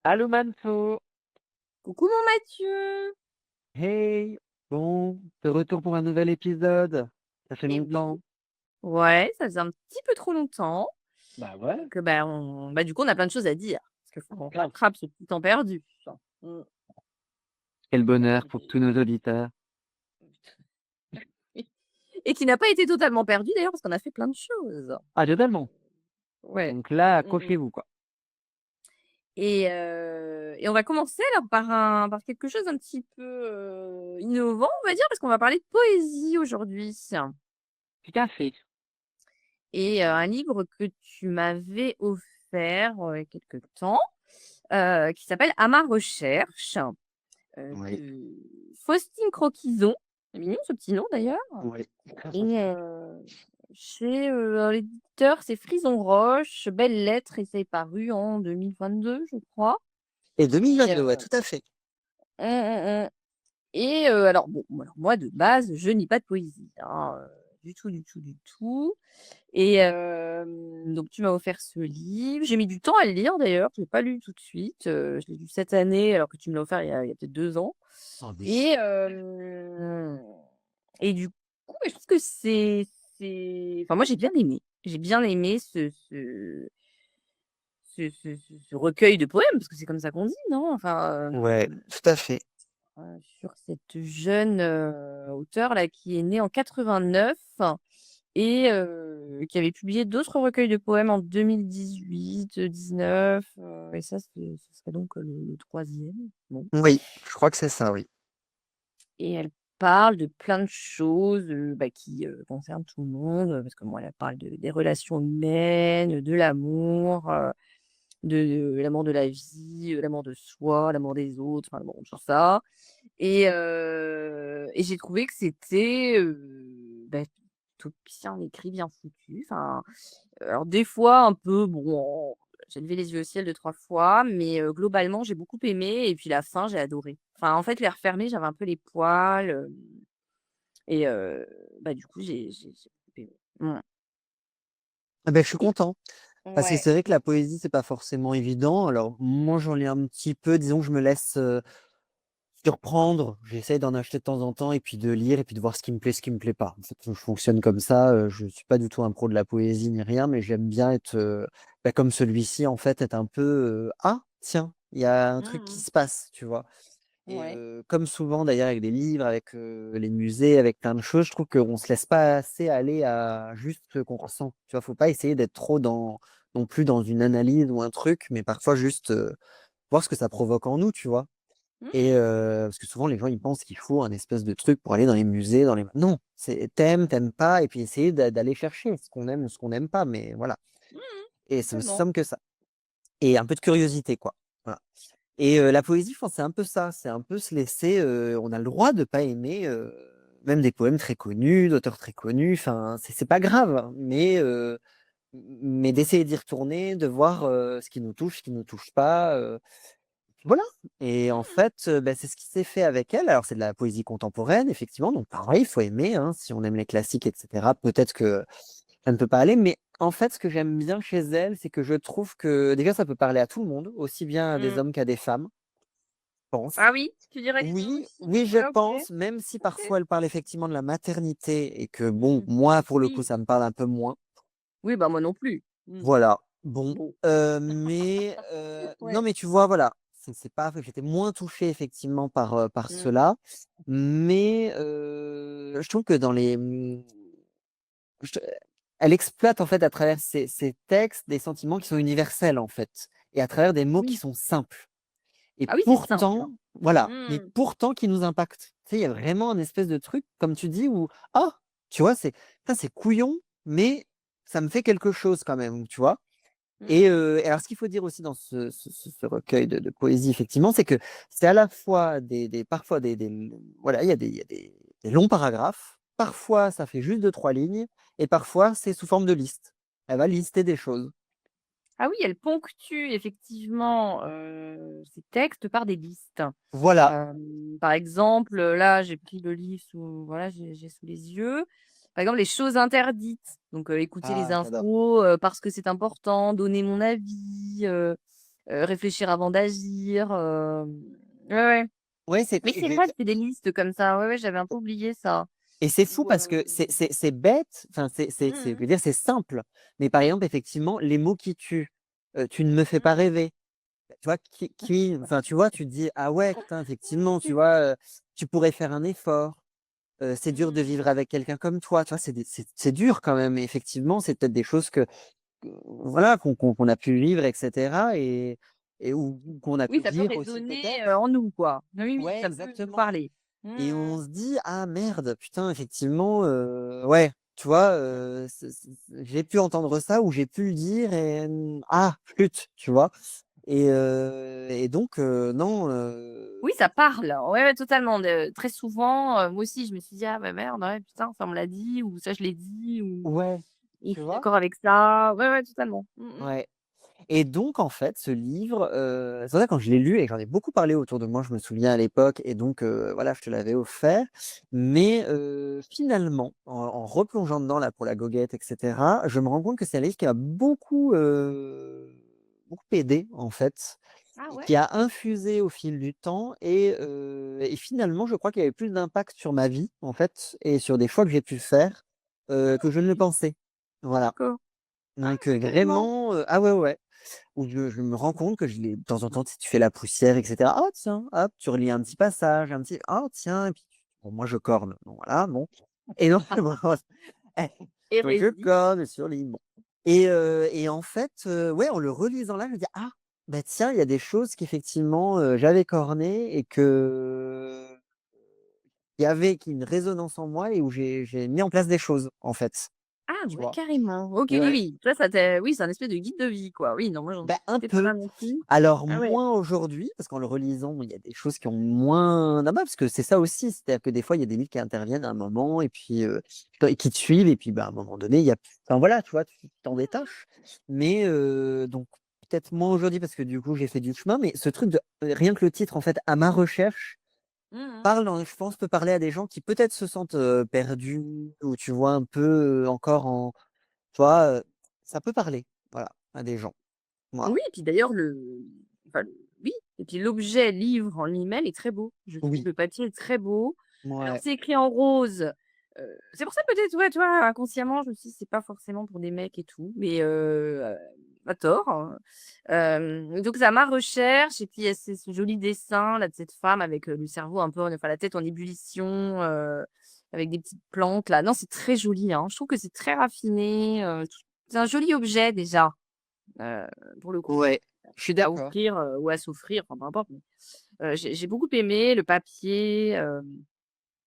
Allô Manso, Coucou mon Mathieu. hey, bon, de retour pour un nouvel épisode. Ça fait Eh oui. longtemps. Ouais, ça faisait un petit peu trop longtemps. Bah ouais, Donc du coup, on a plein de choses à dire. Parce qu'il faut qu'on grave. rattrape ce petit temps perdu. Mm. Quel bonheur pour tous nos auditeurs. Et qui n'a pas été totalement perdu d'ailleurs, parce qu'on a fait plein de choses. Ah, totalement. Ouais. Donc là, Mm, mm. accrochez-vous quoi. Et on va commencer alors par quelque chose un petit peu innovant, on va dire, parce qu'on va parler de poésie aujourd'hui. Tout à fait. Et un livre que tu m'avais offert il y a quelque temps, qui s'appelle «À ma recherche», Oui, de Faustine Croquison. C'est mignon ce petit nom d'ailleurs. oui. Et chez, l'éditeur c'est Frison Roche, Belles Lettres, et c'est paru en 2022 je crois. Et Et 2022, ouais, tout à fait. mmh, mmh mh. Et alors bon, moi de base, je lis pas de poésie, hein, du tout, du tout, du tout. Et donc tu m'as offert ce livre. J'ai mis du temps à le lire d'ailleurs, je l'ai pas lu tout de suite, je l'ai lu cette année alors que tu me l'as offert il y a peut-être 2 ans. Oh oui. Et hem et du coup, je trouve que c'est enfin moi j'ai bien aimé. J'ai bien aimé ce recueil de poèmes, parce que c'est comme ça qu'on dit, non? Enfin, Ouais, tout à fait. sur cette jeune, auteure là qui est née en 89 et qui avait publié d'autres recueils de poèmes en 2018, 19, et ça ce serait donc le 3e. Bon. Oui, je crois que c'est ça, oui. Et elle parle de plein de choses, qui, concernent tout le monde, parce que moi elle parle des relations humaines, de l'amour, de l'amour de la vie, l'amour de soi, l'amour des autres, enfin bon, tout ça. Et j'ai trouvé que c'était, plutôt bien écrit, bien foutu. Enfin, alors des fois un peu bon, j'ai levé les yeux au ciel 2-3 fois, mais globalement j'ai beaucoup aimé, et puis la fin j'ai adoré. Enfin en fait, les refermer, j'avais un peu les poils, et du coup j'ai beaucoup aimé. Mmh. Ah ben, je suis Et content. Parce que ouais. c'est vrai que la poésie, c'est pas forcément évident. Alors, moi, j'en lis un petit peu. Disons que je me laisse surprendre, j'essaye d'en acheter de temps en temps et puis de lire et puis de voir ce qui me plaît pas. En fait, je fonctionne comme ça, je suis pas du tout un pro de la poésie ni rien, mais j'aime bien être, comme celui-ci en fait, être un peu, «Ah tiens, il y a un truc qui Mmh. se passe», tu vois? Et Ouais. comme souvent d'ailleurs avec des livres, avec, les musées, avec plein de choses, je trouve qu'on se laisse pas assez aller à juste ce qu'on ressent. Tu vois? Faut pas essayer d'être trop dans non plus dans une analyse ou un truc, mais parfois juste, voir ce que ça provoque en nous, tu vois? Et Mmh. parce que souvent les gens ils pensent qu'il faut un espèce de truc pour aller dans les musées, dans les non, c'est t'aimes pas et puis essayer d'aller chercher ce qu'on aime ou ce qu'on n'aime pas, mais voilà. Mmh. Et c'est aussi Totalement. simple que ça. Et un peu de curiosité quoi, voilà. Et la poésie, je pense c'est un peu ça, c'est un peu se laisser, on a le droit de pas aimer, même des poèmes très connus, d'auteurs très connus, enfin c'est pas grave, hein, mais d'essayer d'y retourner, de voir, ce qui nous touche, ce qui nous touche pas, voilà. Et en Mmh. fait, c'est ce qui s'est fait avec elle. Alors c'est de la poésie contemporaine effectivement, donc pareil, il faut aimer, hein. Si on aime les classiques et cetera, peut-être que ça ne peut pas aller. Mais en fait, ce que j'aime bien chez elle, c'est que je trouve que déjà ça peut parler à tout le monde, aussi bien à des Mmh. hommes qu'à des femmes, je pense. Ah oui? Tu dirais les 2 Oui, aussi? oui, je Ah OK. pense, même si OK. parfois elle parle effectivement de la maternité et que bon, Mmh. moi pour le coup, Oui. ça me parle un peu moins. Oui, bah, moi non plus. Mmh. Voilà, bon, Bon. non, Ouais. mais tu vois, voilà, c'est pas j'étais moins touché effectivement par Mmh. cela, mais je trouve que dans les, je elle exploite en fait à travers ses textes des sentiments qui sont universels en fait et à travers des mots qui Oui. sont simples et Ah oui, c'est simple, pourtant hein. voilà, mais Mmh. pourtant qui nous impactent. Tu sais, il y a vraiment un espèce de truc comme tu dis où, ah, tu vois, c'est putain, c'est couillon, mais ça me fait quelque chose quand même, tu vois? Mmh. Et alors ce qu'il faut dire aussi dans ce recueil de poésie effectivement, c'est que c'est à la fois des parfois des voilà, il y a des longs paragraphes, parfois ça fait juste 2 3 lignes et parfois c'est sous forme de liste. Elle va lister des choses. Ah oui, elle ponctue effectivement, ses textes par des listes. Voilà. Par exemple, là, j'ai pris le livre sous voilà, j'ai sous les yeux. Par exemple, les choses interdites, donc écouter les Ah, j'adore. infos, parce que c'est important, donner mon avis, réfléchir avant d'agir, ouais, ouais. Ouais, c'est Mais c'est vrai que c'est des listes comme ça. Ouais, ouais, j'avais un peu oublié ça. et c'est fou Ou, parce que c'est bête, enfin c'est je mmh veux dire, c'est simple, mais par exemple, effectivement, les mots qui tuent, «Tu ne me fais pas mh. rêver». Tu vois? Enfin, tu vois? Tu te dis: «Ah ouais, putain, effectivement», tu vois? «Tu pourrais faire un effort», «C'est dur de Mmh. vivre avec quelqu'un comme toi», tu vois? C'est dur quand même et effectivement, c'est peut-être des choses voilà, qu'on a pu vivre et cetera et ou qu'on a Oui, pu ça peut dire aussi résonner, peut-être. en nous, quoi. Oui, oui, oui, Ouais, ça peut nous exactement. parler. Et Mmh. on se dit: «Ah merde, putain, effectivement, ouais», tu vois? J'ai pu entendre ça ou j'ai pu le dire et ah, flûte, tu vois? Et donc non, Oui, ça parle. Ouais, ouais, totalement. Très souvent, moi aussi, je me suis dit: «Ah bah merde, ouais, putain, ça on me l'a dit» ou «Ça je l'ai dit» ouais, ou «Je tu suis vois? d'accord avec ça». Ouais, ouais, totalement. Mmh mh. Ouais. Et donc en fait, ce livre, c'est pour ça quand je l'ai lu et que j'en ai beaucoup parlé autour de moi, je me souviens à l'époque et donc voilà, je te l'avais offert. Mais finalement, en replongeant dedans là pour la goguette et cetera, je me rends compte que c'est un livre qui m'a beaucoup aidé en fait Ah et ouais? qui a infusé au fil du temps et finalement, je crois qu'il y avait plus d'impact sur ma vie en fait et sur des choix que j'ai pu faire, que je ne le pensais. Voilà. D'accord. Ah, Donc carrément. vraiment, ah ouais, ouais. Où je me rends compte que je l'ai de temps en temps, si tu fais la poussière et cetera. «Ah tiens!» hop, tu relis un petit passage, un petit «Ah tiens!» et puis bon moi je corne, donc voilà, bon et non eh, donc je Hérésie. corne sur les bon et en fait, ouais, en le relisant là, je me dis: «Ah, bah tiens, il y a des choses qu'effectivement, j'avais cornées et qu'il y avait qui une résonance en moi et où j'ai mis en place des choses, en fait». Ah Tu ouais, vois? carrément. OK, oui, Ouais. oui. Toi, ça t'a oui, c'est un espèce de guide de vie, quoi. Oui, non, moi, j'en Bah, un fais pas peu. non plus. Alors Ah ouais. moins aujourd'hui, parce qu'en le relisant, il y a des choses qui ont moins d'impact, parce que c'est ça aussi, c'est-à-dire que des fois, il y a des livres qui interviennent à un moment et puis, qui te suivent et puis, bah, à un moment donné, il y a enfin voilà, tu vois, tu t'en détaches. Mais, donc peut-être moins aujourd'hui parce que du coup, j'ai fait du chemin, mais ce truc de rien que le titre, en fait, «À ma recherche», Mmh mh. parle dans je pense, peut parler à des gens qui peut-être se sentent, perdus ou tu vois, un peu, encore en tu vois, ça peut parler, voilà, à des gens. Voilà. Oui, et puis d'ailleurs enfin, oui, et puis l'objet livre en lui-même est très beau. Je trouve Oui. le papier est très beau. Alors Ouais. c'est écrit en rose, c'est pour ça peut-être, ouais, tu vois, inconsciemment, je me suis dit: «C'est pas forcément pour des mecs et tout», mais à tort, hein. Donc c'est à ma recherche et puis il y a ce joli dessin là de cette femme avec, le cerveau un peu enfin la tête en ébullition, avec des petites plantes là. Non, c'est très joli, hein. Je trouve que c'est très raffiné, c'est un joli objet déjà. Heu, pour le coup, Ouais, je suis à d'accord. offrir, ou à s'offrir, enfin peu importe, mais j'ai beaucoup aimé le papier,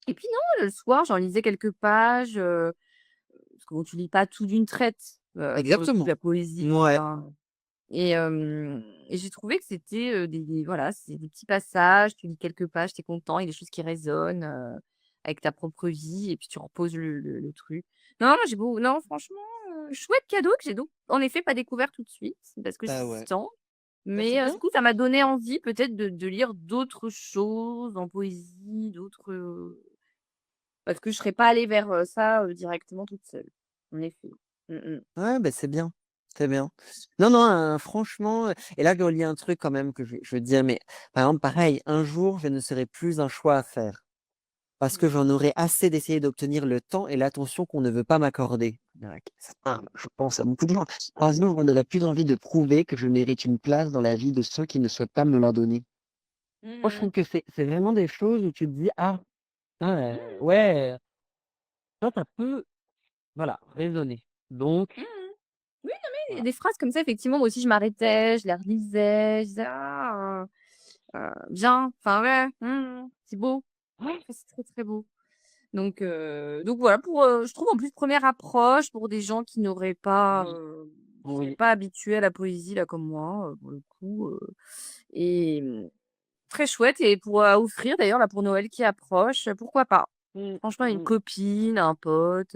et puis non, le soir, j'en lisais quelques pages, parce que bon, tu lis pas tout d'une traite, pour le coup, Exactement. la poésie, Mouais. enfin et j'ai trouvé que c'était, des voilà, c'est des petits passages, tu lis quelques pages, tu es content, il y a des choses qui résonnent, avec ta propre vie et puis tu reposes le truc. Non, non, j'ai beau non, franchement, chouette cadeau que j'ai donc en effet pas découvert tout de suite, parce que Bah, ouais. j'hésitant. Bah, c'est Mais bien. du coup, ça m'a donné envie peut-être de lire d'autres choses en poésie, d'autres, parce que je serais pas allée vers, ça, directement toute seule. En effet. Mmh mh. Ouais, bah, c'est bien, c'est bien. Non, non, franchement, et là, je relis un truc quand même que je veux te dire, mais par exemple, pareil, un jour, je ne serai plus un choix à faire parce que Mmh. j'en aurai assez d'essayer d'obtenir le temps et l'attention qu'on ne veut pas m'accorder. Ouais, ça, je pense à beaucoup de gens. Un jour, je n'aurai plus envie de prouver que je mérite une place dans la vie de ceux qui ne souhaitent pas me la donner. Moi, je Mmh trouve que c'est vraiment des choses où tu te dis: «Ah, ah, Mmh. ouais, ça peut, voilà, résonner». Mmh Donc mh. Oui, non, mais il y a voilà. des phrases comme ça, effectivement, moi aussi je m'arrêtais, je les relisais, je disais: «Ah, bien, enfin ouais, c'est beau». Ouais. C'est très, très beau. Donc voilà pour, je trouve en plus première approche pour des gens Oui, qui seraient oui. pas habitués à la poésie là comme moi, pour le coup, et très chouette et pour, offrir d'ailleurs là pour Noël qui approche, pourquoi pas? Mmh, Franchement à une mmh copine, un pote,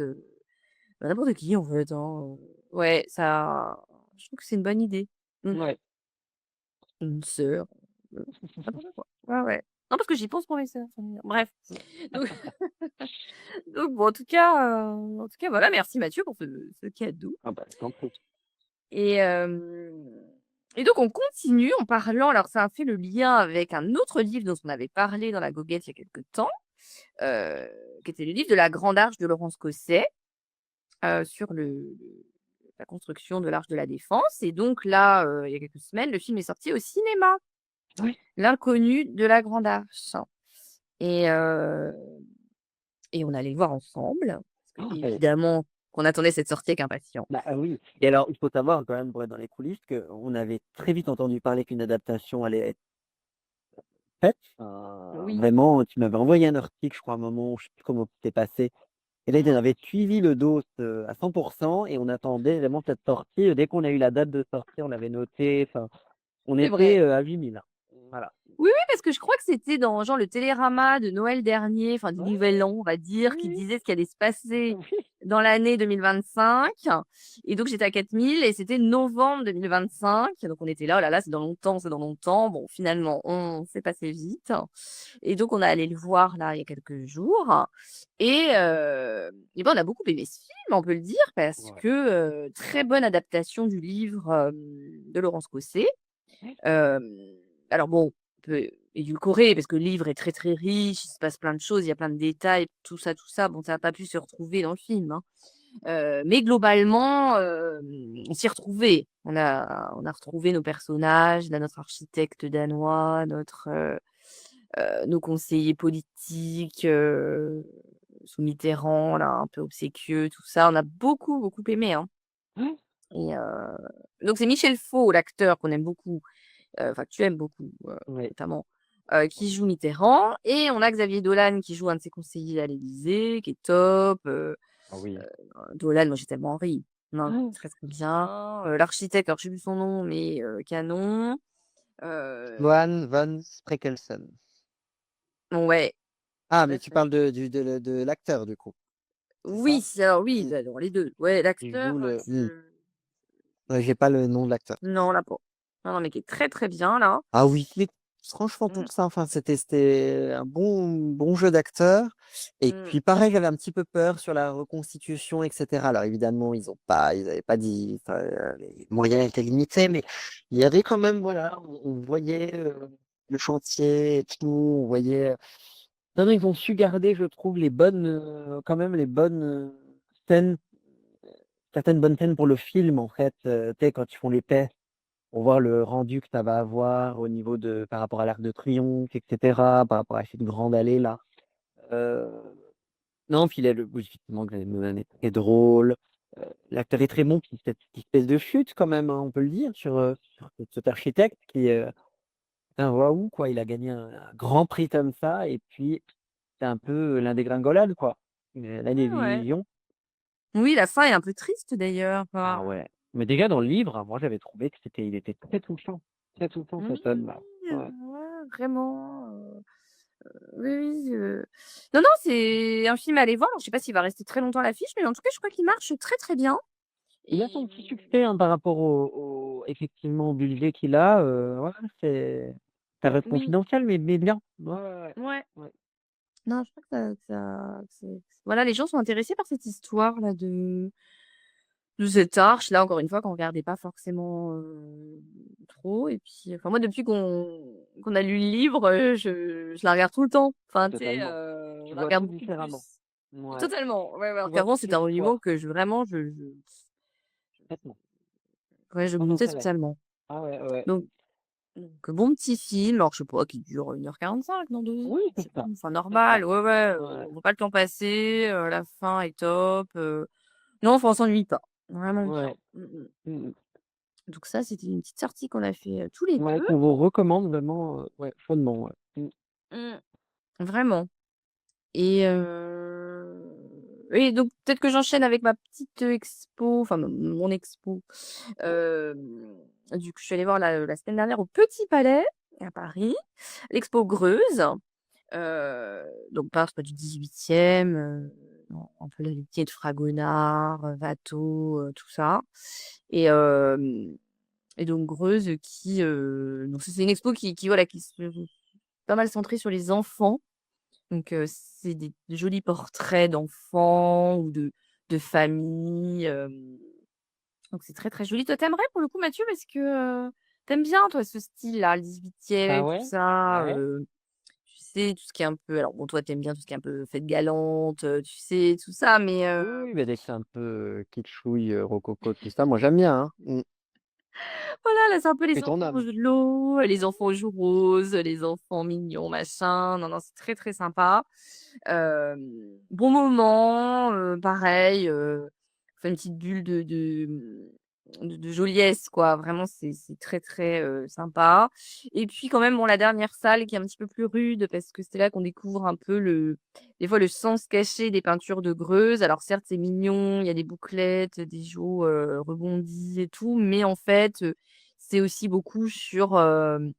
bah, n'importe qui en fait, hein, ouais ça je trouve que c'est une bonne idée. Mmh. Ouais. Une sœur, n'importe quoi. Ouais, ouais. Non parce que j'y pense pour mes sœurs, ça veut dire bref. Donc donc bon en tout cas voilà merci Mathieu pour ce cadeau Ah bah, je t'en prie. et Et donc on continue en parlant, alors ça a fait le lien avec un autre livre dont on avait parlé dans la goguette il y a quelque temps, heu, qui était le livre de la Grande Arche de Laurence Cosset, sur la construction de l'Arche de la Défense. Et donc là, il y a quelques semaines, le film est sorti au cinéma, Oui. L'inconnu de la Grande Arche. Et heu et on allait le voir ensemble, parce Oh, qu'évidemment qu'on attendait cette sortie avec impatience. bah, oui. Et alors, il faut savoir quand même, pour être dans les coulisses, qu'on avait très vite entendu parler qu'une adaptation allait être faite. Oui, Vraiment, tu m'avais envoyé un article, je crois, à un moment, je sais plus comment c'était passé. Et là, ils en avaient suivi le dos à 100% et on attendait vraiment cette sortie. Dès qu'on a eu la date de sortie, on l'avait noté. Enfin, on c'est était vrai. à 8000. Voilà. Oui, oui, parce que je crois que c'était dans genre le Télérama de Noël dernier, enfin du Ouais, Nouvel An, on va dire, qui oui, disait ce qui allait se passer oui. dans l'année 2025. Et donc j'étais à 4000 et c'était novembre 2025. Donc on était là, oh là là, c'est dans longtemps, c'est dans longtemps. Bon, finalement, on s'est passé vite. Et donc on est allé le voir là il y a quelques jours. Et ben on a beaucoup aimé ce film, on peut le dire, parce Ouais. que très bonne adaptation du livre de Laurence Cosset. Hem, alors bon, un peu édulcoré parce que le livre est très, très riche, il se passe plein de choses, il y a plein de détails, tout ça, bon, ça a pas pu se retrouver dans le film, hein. Mais globalement, on s'y retrouvait. On a retrouvé nos personnages, là, notre architecte danois, nos conseillers politiques, sous Mitterrand, là, un peu obséquieux, tout ça. On a beaucoup, beaucoup aimé, hein. Ouais. Donc c'est Michel Faux, l'acteur qu'on aime beaucoup, enfin que tu aimes beaucoup, Ouais. notamment, qui joue Mitterrand. Et on a Xavier Dolan qui joue un de ses conseillers à l'Élysée, qui est top. Ah oui. Dolan, moi j'ai tellement ri. Non, Ouais. très, très bien. L'architecte, alors je sais plus son nom, mais canon. Heu, Johan van Sprekkelsen. ouais, Ah, tout mais à tu fait. parles de l'acteur, du coup, c'est ça? Oui, alors oui, Mmh. bah, dans les 2. Ouais, Il l'acteur, joue je ouais, j'ai pas le nom de l'acteur. non, là pas. Non, non, mais qui est très, très bien là. Ah oui, mais franchement Mmh, pour ça, enfin, c'était un bon jeu d'acteur et mmh. puis pareil, j'avais un petit peu peur sur la reconstitution et cetera. Alors évidemment, ils avaient pas dit enfin, les moyens étaient limités, mais il y avait quand même, voilà, on voyait, le chantier et tout, on voyait, non, non, ils ont su garder, je trouve, les bonnes, quand même les bonnes, scènes, certaines bonnes scènes pour le film, en fait, tu sais, quand ils font les tests pour voir le rendu que ça va avoir au niveau de par rapport à l'Arc de Triomphe et cetera, par rapport à cette grande allée là. Heu, non, puis là, le oui, effectivement, Glenn Nolan est très drôle, l'acteur est très bon, puis cette espèce de chute quand même, hein, on peut le dire sur cet architecte qui, putain, waouh quoi, il a gagné un grand prix comme ça et puis c'est un peu l'un des gringolades quoi. Là, les Ouais, ouais. visions. Oui, la fin est un peu triste d'ailleurs, enfin. Ah ouais, mais déjà dans le livre, hein, moi j'avais trouvé que il était très touchant Oui, cet homme-là. Ouais. ouais, vraiment, oui, oui, non, non, c'est un film à aller voir. Alors je sais pas s'il va rester très longtemps à l'affiche, mais en tout cas, je crois qu'il marche très, très bien. Il a Et son petit succès, hein, par rapport effectivement, au budget qu'il a, ouais, ça reste oui, confidentiel, mais bien. Ouais, ouais, ouais. ouais. Non, je crois que c'est voilà, les gens sont intéressés par cette histoire-là de cette arche. Là, encore une fois, qu'on regardait pas forcément, trop. Et puis, enfin moi, depuis qu'on a lu le livre, je la regarde tout le temps. Enfin, tu sais, Totalement. on Tu la vois regarde tout beaucoup différemment. plus. Ouais, Totalement, ouais, ouais, tu alors vois qu'avant, toute c'était un monument l'histoire. que je vraiment Complètement. ouais, je Sans montais intérêt. totalement. Ah ouais, ouais. Donc bon petit film, alors je sais pas, qui dure 1h45, non, 2 Oui, je c'est sais ça, plus, enfin c'est ça. normal, ouais, ouais, Ouais, on voit pas le temps passer, la fin est top, non, enfin on s'ennuie pas, vraiment pas. ouais. Mmh mh. Mmh mh. Donc ça, c'était une petite sortie qu'on a fait, tous les Ouais, 2. qu'on vous recommande vraiment, ouais, chaudement, ouais. Mmh. Mmh. Vraiment. Et donc peut-être que j'enchaîne avec ma petite expo, enfin mon expo, du coup, je suis allée voir la semaine dernière au Petit Palais, à Paris, l'expo Greuze. Donc Part du 18e, un peu l'amitié de Fragonard, Watteau, tout ça. Et hem et donc Greuze donc c'est une expo qui voilà, qui se pas mal centrée sur les enfants. Donc c'est des jolis portraits d'enfants ou de familles, donc c'est très, très joli. Toi, tu aimerais pour le coup, Mathieu, parce que, T'aimes bien toi ce style-là, le Ah 18e, tout ouais? ça, Ouais. tu sais, tout ce qui est un peu alors bon, toi, t'aimes bien tout ce qui est un peu fête galante, tu sais, tout ça, mais Oui, oui, bah, dès que c'est un peu, kitschouille, rococo, tout ça, moi j'aime bien, hein. voilà, là, c'est un peu les Et ton enfants âme. les enfants aux joues roses, les enfants mignons, machin. Non, non, c'est très, très sympa. Bon moment, pareil, on fait une petite bulle de joliesse, quoi. Vraiment, c'est très, très, sympa et puis quand même, bon, la dernière salle qui est un petit peu plus rude parce que c'est là qu'on découvre un peu des fois, le sens caché des peintures de Greuze. Alors certes, c'est mignon, il y a des bouclettes, des joues, rebondies et tout, mais en fait, c'est aussi beaucoup sur, il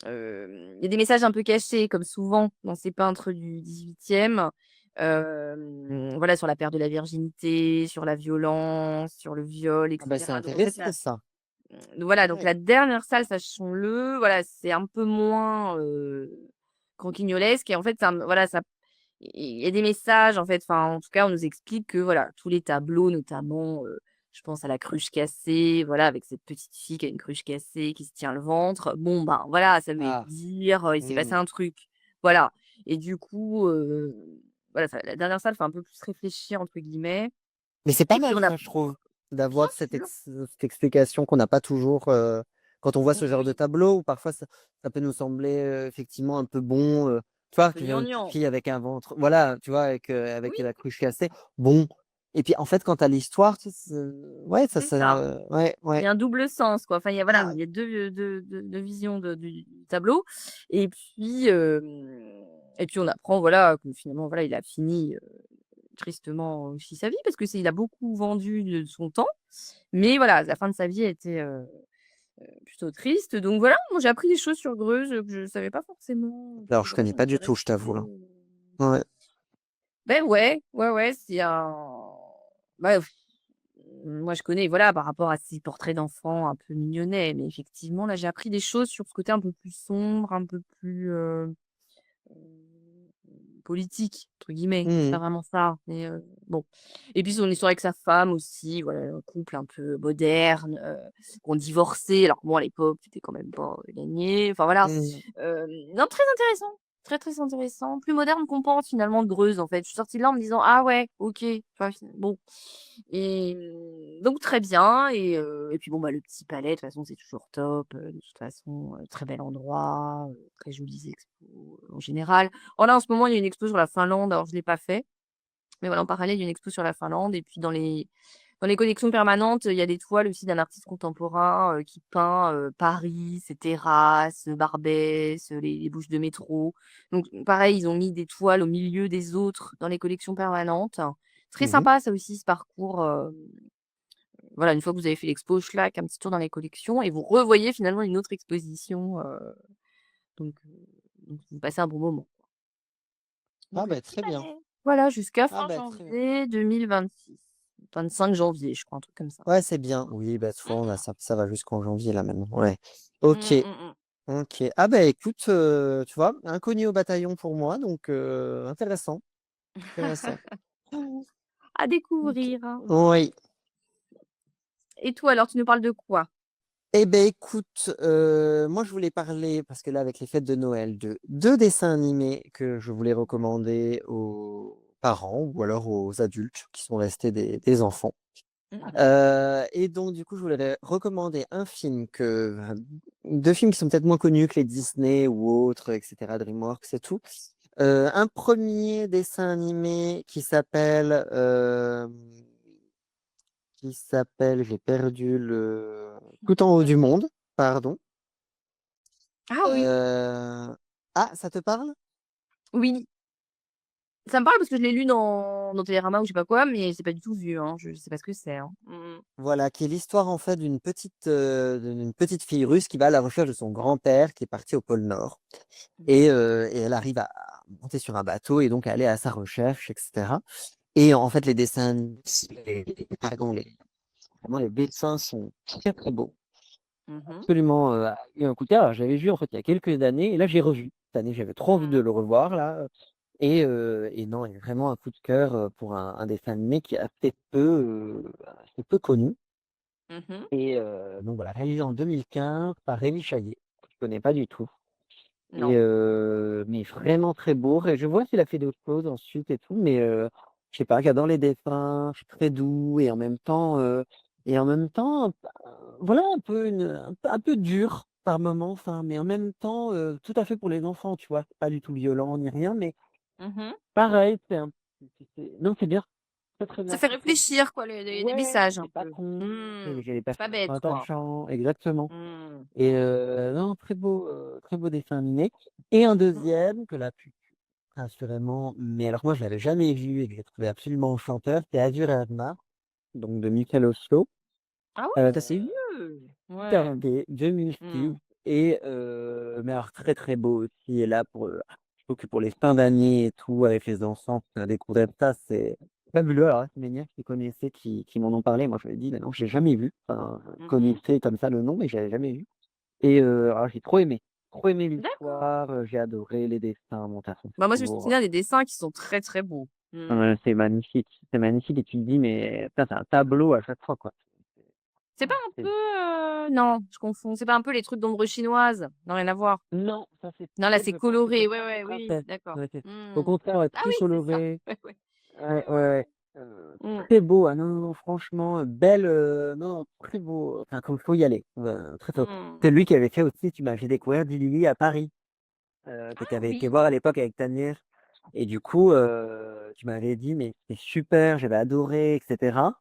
y a des messages un peu cachés comme souvent dans ces peintres du 18e. Voilà, sur la perte de la virginité, sur la violence, sur le viol et Ah bah, c'est cetera. Donc en fait, intéressant ça. voilà, donc Ouais. la dernière salle, sachons-le, voilà, c'est un peu moins, croquignolesque et en fait, ça me voilà, ça il y a des messages en fait, enfin, en tout cas, on nous explique que voilà, tous les tableaux notamment, je pense à la cruche cassée, voilà, avec cette petite fille qui a une cruche cassée, qui se tient le ventre. Bon, ben, voilà, ça veut Ah. dire, il s'est passé Mmh. un truc. Voilà et du coup, voilà, ça la dernière salle fait un peu plus «réfléchir» entre guillemets Mais c'est pas et puis mal on a ça, je trouve, bien d'avoir sûr, cette explication qu'on n'a pas toujours, quand on voit ce genre de oui, tableau où parfois ça peut nous sembler, effectivement un peu bon, tu un vois? peu Tu vois une petite gnangnan. fille avec un ventre voilà, tu vois? Oui, Avec la cruche cassée, bon et puis en fait quand tu as l'histoire, tu sais, ouais, c'est ça. ouais, Il y ouais. a un double sens, quoi. Enfin, il y a voilà, Ah! il y a 2 visions de du tableau et puis on apprend, voilà, que finalement, voilà, il a fini, tristement aussi sa vie parce que c'est il a beaucoup vendu de son temps, mais voilà, la fin de sa vie a été, plutôt triste. Donc voilà, moi j'ai appris des choses sur Greuze, que je savais pas forcément, Alors puis je voilà, connais ça pas du tout, je m'intéresse. t'avoue là. Ouais. Ben ouais, ouais, ouais, c'est un bah, moi je connais, voilà, par rapport à ces portraits d'enfants un peu mignonnets, mais effectivement, là, j'ai appris des choses sur ce côté un peu plus sombre, un peu plus, «politique» entre guillemets. C'est pas Mmh. vraiment ça, mais bon et puis son histoire avec sa femme aussi, voilà, un couple un peu moderne, qui ont divorcé. Alors bon, à l'époque, c'était quand même pas, gagné. Enfin voilà, Mmh. non, très intéressant, très, très intéressant. Plus moderne qu'on pense finalement de Greuze, en fait. Je suis sortie de là en me disant: «Ah ouais, OK». Tu vois? Bon et donc très bien et puis bon, bah, le Petit Palais, de toute façon, c'est toujours top, de toute façon, très bel endroit, très jolies expos, en général. Oh là, en ce moment, il y a une expo sur la Finlande, alors je l'ai pas fait, mais voilà, en parallèle, il y a une expo sur la Finlande et puis dans les collections permanentes, il y a des toiles aussi d'un artiste contemporain, qui peint, Paris, ses terrasses, Barbès, les bouches de métro. Donc pareil, ils ont mis des toiles au milieu des autres dans les collections permanentes. Très Mmh. sympa ça aussi, ce parcours, voilà, une fois que vous avez fait l'expo, schlack, un petit tour dans les collections et vous revoyez finalement une autre exposition, donc vous passez un bon moment. Ah Donc le bah, Petit très bien. Palais. Voilà, jusqu'à Ah fin bah, très bien. janvier 2026. 25 janvier, je crois, un truc comme ça. Ouais, c'est bien. Oui, bah, Mmh souvent on a mh. ça va jusqu'en janvier là maintenant. Ouais. OK. Mmh, mmh mh. OK. Ah bah, écoute, tu vois, inconnu au bataillon pour moi, donc intéressant, intéressant. À OK. découvrir, hein. Oui. Et toi alors, tu nous parles de quoi? Eh beh, écoute, moi je voulais parler, parce que là avec les fêtes de Noël, de 2 dessins animés que je voulais recommander aux parents ou alors aux adultes qui sont restés des enfants. Mmh mh. Et donc du coup, je voulais recommander un film 2 films qui sont peut-être moins connus que les Disney ou autres et cetera, DreamWorks et tout. Un premier dessin animé qui s'appelle, j'ai perdu le Tout en haut du monde, pardon. Ah oui, Ah, ça te parle? oui, ça me parle parce que je l'ai lu dans Télérama ou je sais pas quoi, mais j'ai pas du tout vu, hein. Je sais pas ce que c'est, hein. Mmh mh. Voilà, qui est l'histoire en fait d'une petite fille russe qui va à la recherche de son grand-père qui est parti au pôle Nord et elle arrive à monter sur un bateau et donc à aller à sa recherche et cetera et en fait les dessins animés, pardon, vraiment les dessins sont très, très beaux. Mmh mh. Absolument, eu un coup de cœur. Alors j'avais vu en fait il y a quelques années et là j'ai revu. Cette année, j'avais trop envie de Mmh. le revoir là, et non, il y a vraiment un coup de cœur, pour un dessin animé qui est assez peu connu. Mmh. Et donc voilà, réalisé en 2015 par Rémi Chaillet, que je connais pas du tout et Non. mais vraiment très beau et je vois qu'il a fait d'autres choses ensuite et tout, mais je sais pas, j'adore les dessins, c'est très doux et en même temps, voilà un peu dur par moments, enfin, mais en même temps, tout à fait pour les enfants, tu vois? C'est pas du tout violent ni rien, mais Mmh. pareil, c'est non, c'est bien, très, très Ça bien, fait très, très réfléchir quoi, les ouais, messages un c'est pas peu. con, Mmh. j'ai les C'est pas personnages sont bête quoi. attachants, exactement. Mmh. Et Mmh. non, très beau dessin animé et un Mmh. deuxième que là, tu assurément, mais alors moi je l'avais jamais vu et que j'ai trouvé absolument enchanteur, c'est Azur et Asmar, donc de Michael Oslo. Ah Ça ouais! c'est Ouais. super gai, 2006 Mmh. et mais alors très, très beau aussi et là je trouve que pour les fins d'année et tout avec les enfants, découvrir ça, c'est fabuleux. Alors là, c'est mes nièces qui connaissaient qui m'en ont parlé. Moi je leur ai dit: «Mais non, j'ai jamais vu». Enfin, je Mmh. connaissais comme ça le nom, mais j'avais jamais vu. Et alors j'ai trop aimé D'accord. l'histoire, j'ai adoré les dessins, bon de toute façon Bah, moi, je me toujours, souviens des dessins qui sont très, très beaux. Mmh. c'est magnifique et tu te dis: «Mais putain, c'est un tableau à chaque fois, quoi». C'est pas un peu, C'est non, je confonds. C'est pas un peu les trucs d'ombre chinoise? Non, rien à voir. non, ça c'est Non, là, peut-être c'est je pense que coloré. c'est Ouais, pas ouais, notre oui, appel. d'accord. Ouais, au Mmh. contraire, ouais, Ah très oui, c'est ça. coloré. Ouais, ouais. Ouais, Ouais, ouais, ouais. ouais, Mmh. très beau, ah non, non, non, franchement, belle, non, très beau, enfin, comme faut y aller, très top. Mmh. C'est lui qui avait fait aussi, tu m'as fait découvrir Dili à Paris. Que tu Ah avais été oui! voir à l'époque avec ta nièce et du coup, tu m'avais dit: «Mais c'est super, j'avais adoré et cetera»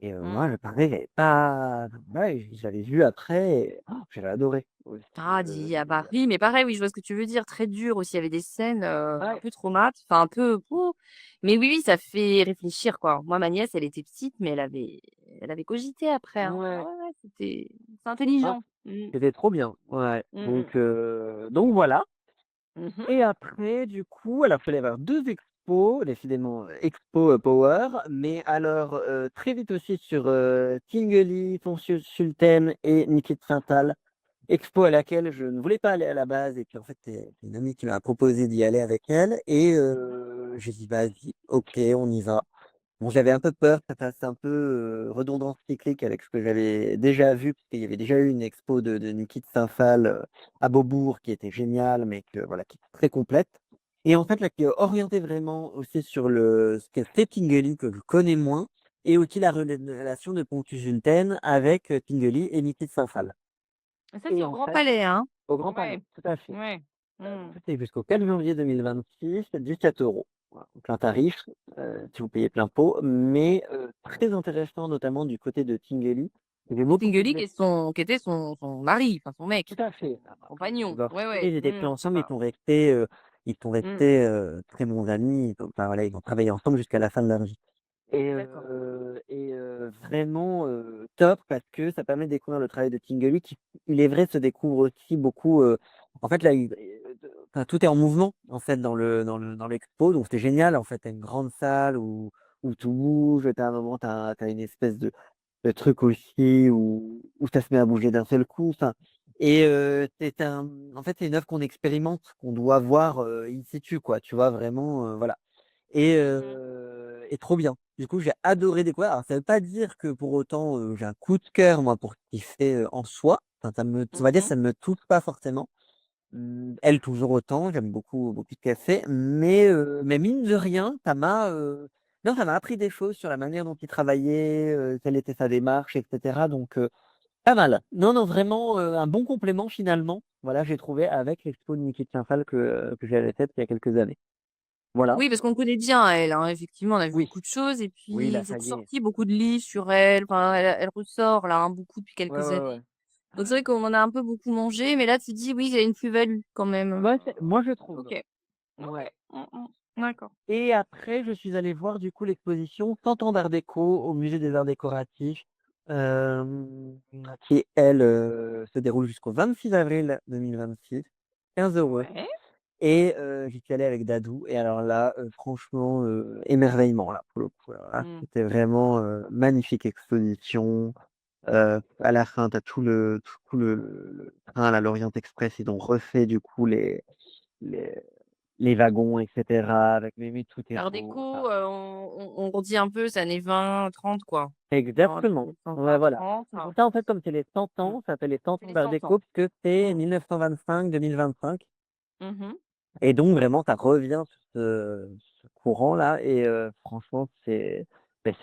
et moi, Mmh. pareil, j'avais pas ouais, je l'avais vu après et j'avais adoré aussi, Ah, dit à Paris, mais pareil, oui, je vois ce que tu veux dire. Très dur aussi. Il y avait des scènes, un ouais, peu traumates, enfin un peu pouh, mais oui, oui, ça fait réfléchir, quoi. Moi, ma nièce, elle était petite, mais elle avait cogité après, hein. Ah ouais, ouais, ouais, c'est ah, intelligent. Mmh. c'était trop bien, ouais, Mmh mh. donc voilà Mmh. et après du coup, alors il fallait avoir 2 expos, décidément, expo, Power, mais alors, très vite aussi sur, Tinguely, Ponthieu Sultan et Niki de Saint-Pal. Expo à laquelle je ne voulais pas aller à la base et puis en fait, c'est une amie qui m'a proposé d'y aller avec elle et j'ai dit: «Vas-y, OK, on y va». Bon, j'avais un peu peur que ça fasse un peu, redondance cyclique avec ce que j'avais déjà vu, parce qu'il y avait déjà eu une expo de Niki de Saint-Phalle, à Beaubourg qui était géniale, mais que voilà, qui était très complète et en fait, là, qui est orientée vraiment aussi sur ce qu'est fait Tinguely que je connais moins et aussi la relation de Pontchâtel avec, Tinguely et Niki de Saint-Phalle Ça, c'est et au en Grand fait Palais, hein? au Grand Palais, Ouais. tout à fait. Ouais. Mmh. C'était jusqu'au 4 janvier 2026, 17 €. Voilà, donc un tarif, si vous payez plein pot, mais très intéressant, notamment du côté de Tinguely. J'ai beaucoup Tinguely aimé qui était son mari, enfin son tout mec, à son fait. Après ils sont compagnon. Ouais, divorcés, ouais. ils étaient plus Mmh, c'est ensemble, ça. ils sont Mmh. restés, très bons amis, donc enfin voilà, ils ont travaillé ensemble jusqu'à la fin de leur vie. D'accord. Vraiment, top parce que ça permet de découvrir le travail de Tinguely qui, il est vrai, se découvre aussi beaucoup, en fait, là, enfin, tout est en mouvement, en fait, dans l'expo, donc c'est génial, en fait. Tu as une grande salle où tout bouge, tu as un moment, tu as une espèce de truc aussi où ça se met à bouger d'un seul coup, enfin et c'est en fait, c'est une œuvre qu'on expérimente, qu'on doit voir, in situ, quoi, tu vois? Vraiment, voilà. Mmh. Et trop bien. Du coup, j'ai adoré découvrir. Alors ça veut pas dire que pour autant, j'ai un coup de cœur moi pour ce qu'il fait, en soi. Enfin on va dire Mmh. ça ne me touche pas forcément. Elle toujours autant, j'aime beaucoup, beaucoup ce qu'elle fait, mais mine de rien, non, ça m'a appris des choses sur la manière dont il travaillait, quelle était sa démarche et cetera donc pas mal. Non, non, vraiment, un bon complément finalement, voilà, j'ai trouvé avec l'expo de Niki de Saint-Phalle que j'avais faite il y a quelques années. Voilà. Oui, parce qu'on connaît bien elle, hein, effectivement, on a vu Oui. beaucoup de choses et Oui, puis là, ils ont ça y est. sorti beaucoup de livres sur elle, enfin elle ressort là, hein, beaucoup depuis Ouais, quelques ouais, années. ouais. Donc c'est vrai qu'on en a un peu beaucoup mangé, mais là tu te dis: «Oui, il y a une plus-value quand même». Ouais, moi, je trouve. OK. Ouais OK. Mmh mh. D'accord. et après, je suis allé voir, du coup, l'exposition 100 ans d'art déco au musée des arts décoratifs, qui elle, se déroule jusqu'au 26 avril 2026, 15 € Ouais. et j'y suis allé avec Dadou et alors là, franchement, émerveillement, là, pour le coup. Alors là, Mmh. c'était vraiment, magnifique exposition. À la fin, tu as tout le train, là, l'Orient Express, ils ont refait, du coup, les les wagons, etc. Avec mais tout est L'art beau. déco, Enfin, on redit un peu, c'est années 20, 30, quoi. Genre exactement. Ouais, 1920, voilà. 30. C'est pour ça, en fait, comme c'est les 100 Mmh. ans, ça s'appelle les 100 C'est ans les d'art 100 ans. déco, parce que c'est Mmh. 1925-2025. Mmh. Et donc, vraiment, ça revient sur ce courant-là. Et franchement, c'est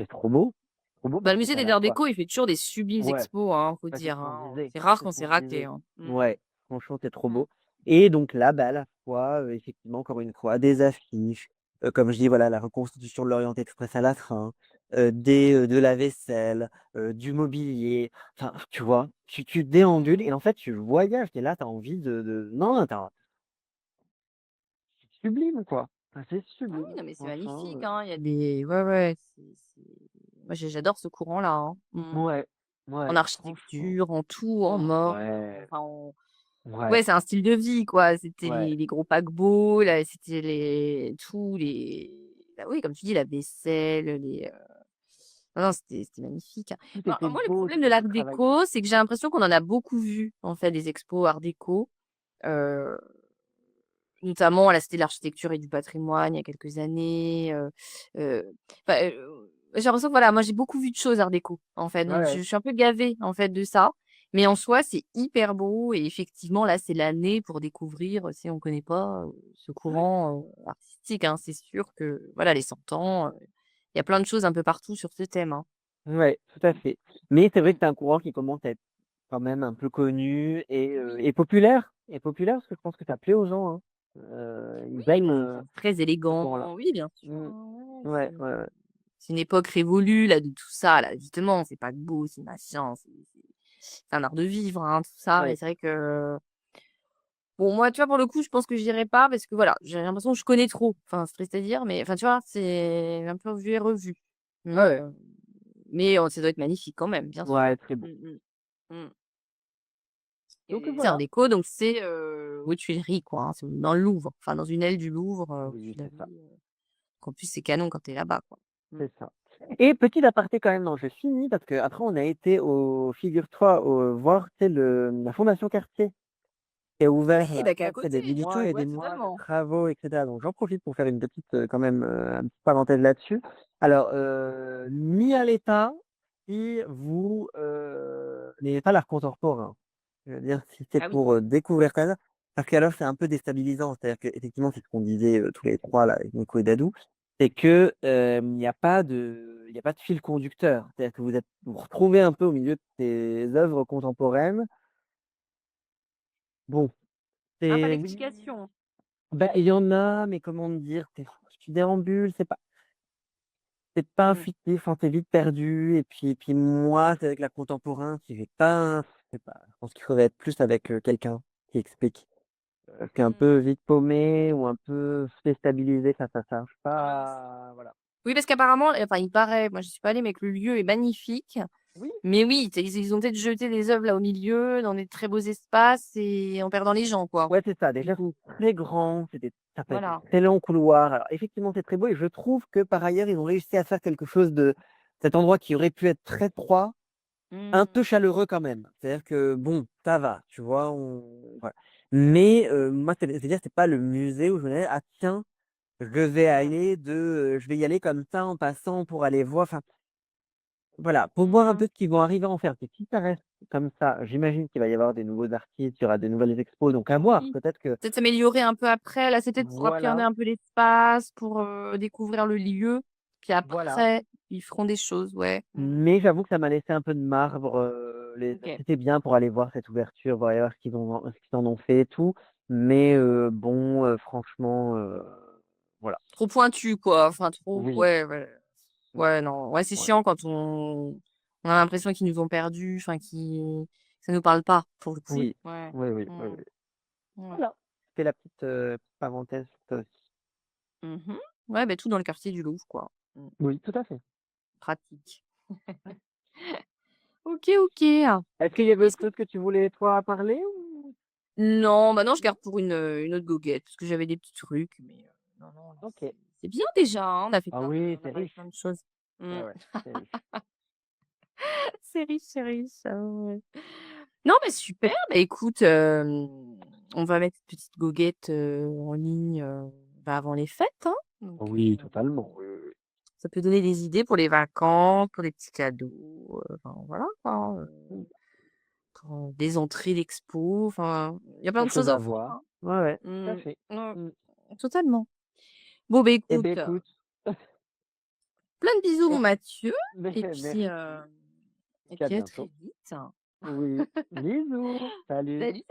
trop beau. Trop beau Bah, parce le que musée t'as des la arts fois. déco, il fait toujours des sublimes Ouais, expos, hein, faut bah, c'est ce dire, qu'on hein. disait. C'est rare C'est quand ce c'est qu'on raté, disait. hein. Mmh. Ouais, franchement, c'est trop Mmh. beau. Et donc là, bah, à la fois, effectivement, encore une fois, des affiches, comme je dis, voilà, la reconstitution de l'Orient Express à la train, de la vaisselle, du mobilier. Enfin, tu vois, tu déambules et en fait, tu voyages. Et là, tu as envie non, c'est sublime, quoi. Enfin, c'est Ah oui, sublime. non, mais c'est Franchement, magnifique, hein. Il y a des ouais, ouais, moi j'adore ce courant-là, hein. Mmh. ouais, En ouais, franchement. architecture, en tout, en mode, Ouais, enfin en ouais, ouais, c'est un style de vie, quoi. C'était ouais. les gros paquebots, là, c'était bah, oui, comme tu dis, la vaisselle, non, non, c'était magnifique, hein. Tout Ben, était moi, le beau, problème tout de l'art était travaillé. déco, c'est que j'ai l'impression qu'on en a beaucoup vu, en fait, des expos art déco, heu, notamment à la Cité de l'Architecture et du Patrimoine, il y a quelques années, enfin, j'ai l'impression que, voilà, moi, j'ai beaucoup vu de choses art déco, en fait, Ouais, donc je ouais. suis un peu gavée, en fait, de ça, mais en soi, c'est hyper beau et effectivement, là, c'est l'année pour découvrir, si on connaît pas, ce courant, artistique, hein. C'est sûr que, voilà, les 100 ans, il y a plein de choses un peu partout sur ce thème, hein. Ouais, tout à Mmh. fait. Mais c'est vrai Mmh. que c'est un courant qui commence à être quand même un peu connu Oui. et populaire parce que je pense que ça plaît aux gens, hein. Oui, Ils aiment, c'est très ce courant-là. élégant. Oui, bien sûr, Mmh. ouais, Ouais, ouais, ouais. c'est une époque révolue là de tout ça là, justement, c'est pas beau, c'est machin, c'est un art de vivre, hein, tout ça et Ouais. c'est vrai que bon moi, tu vois, pour le coup, je pense que j'irai pas parce que voilà, j'ai l'impression que je connais trop. Enfin, c'est triste à dire, mais enfin, tu vois, c'est un peu vu et revu. Ouais, ouais. Ça doit être magnifique quand même, bien sûr. Ouais, très Mmh beau. mh. Mmh. Donc Et c'est art voilà. déco, donc c'est, aux Tuileries quoi, hein, c'est dans le Louvre, enfin dans une aile du Louvre, au-dessus Oui, de la c'est ça, ville, qu'en plus c'est canon quand tu es là-bas, quoi. Mmh. c'est ça. Et petit aparté quand même, non, je finis parce qu'après on a été figure-toi, voir, tu sais, la Fondation Cartier. Qui est ouvert Oui, là, bah, qui est à après côté, des du mois et coup, des ouais, mois de totalement. travaux et cetera. Donc j'en profite pour faire une petite, quand même, une petite parenthèse là-dessus. Alors, mis à l'état si vous, n'aimez pas l'art contemporain. Je veux dire, si c'est Ah oui. pour, découvrir comme ça, parce qu'alors c'est un peu déstabilisant. C'est-à-dire qu'effectivement, c'est ce qu'on disait, tous les 3 là, avec Nico et Dadou, c'est que, il y a pas de fil conducteur. C'est-à-dire que vous vous retrouvez un peu au milieu de ces œuvres contemporaines. Bon, Ah, pas c'est oui. d'explication. Bah, il y en a, mais comment dire? Tu déambules, c'est pas Mmh. intuitif, hein, tu vite perdu et puis moi, c'est avec la contemporain, j'y vais pas, je sais pas, je pense qu'il faudrait être plus avec, quelqu'un qui explique. Je suis un peu Mmh. vite paumé ou un peu déstabilisé face à ça. Je suis Mince. pas voilà. Oui, parce qu'apparemment, enfin, il paraît, moi, je suis pas allée, mais que le lieu est magnifique. Oui, Mais oui, tu ils ont peut-être jeté des œuvres là au milieu, dans des très beaux espaces et en perdant les gens, quoi, ouais, c'est ça. du Déjà, coup. c'est très grand, ça peut être des Voilà. très longs couloirs. Alors effectivement, c'est très beau et je trouve que par ailleurs, ils ont réussi à faire quelque chose de cet endroit qui aurait pu être très froid. Un Mmh. peu chaleureux quand même. C'est-à-dire que bon, ça va, tu vois? Voilà. Mais moi, c'est-à-dire, c'est pas le musée où je me disais: «Ah tiens, Mmh. je vais y aller comme ça en passant pour aller voir», enfin, voilà, pour voir un peu Mmh. ce qu'ils vont arriver à en faire. Et si ça reste comme ça, j'imagine qu'il va y avoir des nouveaux artistes, il y aura des nouvelles expos, donc à voir. Oui. Peut-être que Peut-être s'améliorer un peu après. Là, c'est peut-être pour appréhender voilà, un peu l'espace, pour, découvrir le lieu. Puis voilà. après, ils feront des choses, ouais. Mmh. Mais j'avoue que ça m'a laissé un peu de marbre, OK. c'était bien pour aller voir cette ouverture, voir ce qu'ils en ont fait et tout. Mais bon, franchement, voilà. Trop pointu, quoi. Enfin, trop Oui, ouais, ouais. ouais, Ouais, non. Ouais, c'est ouais. chiant quand on a l'impression qu'ils nous ont perdus, enfin, ça nous parle pas, pour le coup. Oui, Ouais. oui, oui, oui, Mmh. oui. Ouais. Voilà, c'était la petite, parenthèse, aussi. Mmh. Ouais, beh, tout dans le quartier du Louvre, quoi. Mmh. Oui, tout à fait. Pratique. OK, OK. Est-ce qu'il y avait Est-ce autre que chose que tu voulais, toi, parler ou non, bah, non, je non? garde pour une autre goguette parce que j'avais des petits trucs, mais non, non, là, OK. c'est bien déjà, hein, Ah oui, on a c'est parlé de plein riche. de choses. Mmh. Ouais, ouais, c'est riche. C'est riche, ah ouais. Non, mais super, bah, écoute, on va mettre une petite goguette, en ligne, bah, avant les fêtes, hein, donc Oui, totalement, oui, oui, oui. ça peut donner des idées pour les vacances, pour les petits cadeaux, enfin voilà quoi, Mmh. quand des entrées d'expo, enfin, il y a plein Quelque de chose choses à à faire, voir. hein. Ouais, ouais, tout à Mmh, fait. ouais, Mmh. totalement. Bon, bah, Eh beh, écoute, écoute, plein de bisous mon eh Mathieu beh, et merci. puis Puis à à très bientôt. vite. Oui. Bisous. Salut. Salut.